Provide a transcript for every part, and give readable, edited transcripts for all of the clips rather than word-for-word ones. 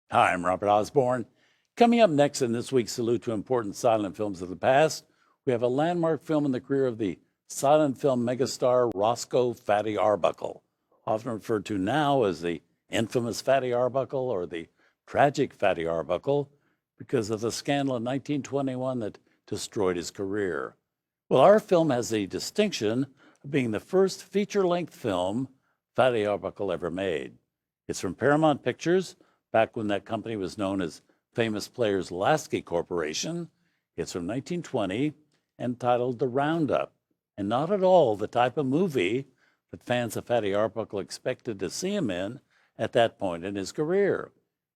Hi, I'm Robert Osborne. Coming up next in this week's Salute to Important Silent Films of the Past, we have a landmark film in the career of the silent film megastar Roscoe Fatty Arbuckle, often referred to now as the infamous Fatty Arbuckle or the tragic Fatty Arbuckle because of the scandal in 1921 that destroyed his career. Well, our film has the distinction of being the first feature length film Fatty Arbuckle ever made. It's from Paramount Pictures, back when that company was known as Famous Players Lasky Corporation. It's from 1920 and titled The Roundup, and not at all the type of movie that fans of Fatty Arbuckle expected to see him in at that point in his career.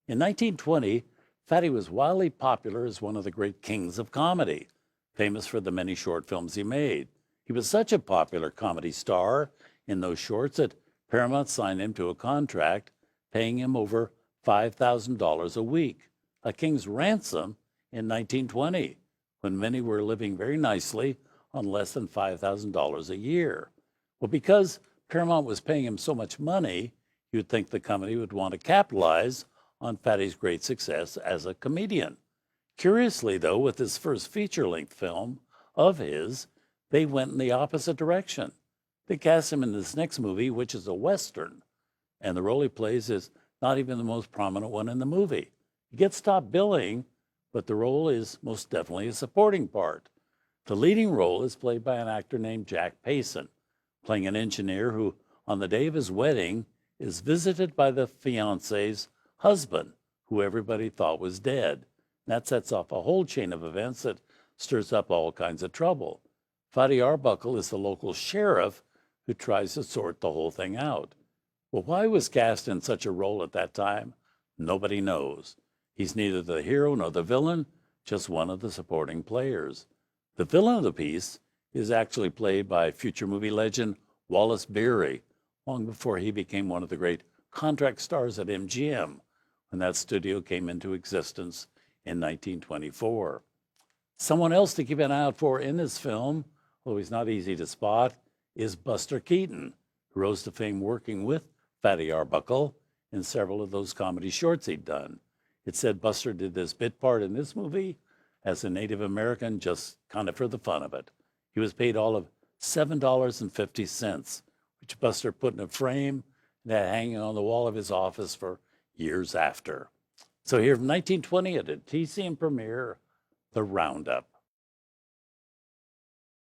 In 1920, Fatty was wildly popular as one of the great kings of comedy, famous for the many short films he made. He was such a popular comedy star in those shorts that Paramount signed him to a contract paying him over $5,000 a week, a king's ransom in 1920, when many were living very nicely on less than $5,000 a year. Well, because Paramount was paying him so much money, you'd think the company would want to capitalize on Fatty's great success as a comedian. Curiously, though, with this first feature length film of his, they went in the opposite direction. They cast him in this next movie, which is a Western, and the role he plays is not even the most prominent one in the movie. He gets top billing, but the role is most definitely a supporting part. The leading role is played by an actor named Jack Payson, playing an engineer who, on the day of his wedding, is visited by the fiance's husband, who everybody thought was dead. That sets off a whole chain of events that stirs up all kinds of trouble. Fatty Arbuckle is the local sheriff who tries to sort the whole thing out. Well, why he was cast in such a role at that time, nobody knows. He's neither the hero nor the villain, just one of the supporting players. The villain of the piece is actually played by future movie legend Wallace Beery, long before he became one of the great contract stars at MGM, when that studio came into existence in 1924. Someone else to keep an eye out for in this film, although he's not easy to spot, is Buster Keaton, who rose to fame working with Fatty Arbuckle in several of those comedy shorts he'd done. It said Buster did this bit part in this movie as a Native American just kind of for the fun of it. He was paid all of $7.50, which Buster put in a frame and had hanging on the wall of his office for years after. So here from 1920 at a TCM premiere, The Roundup.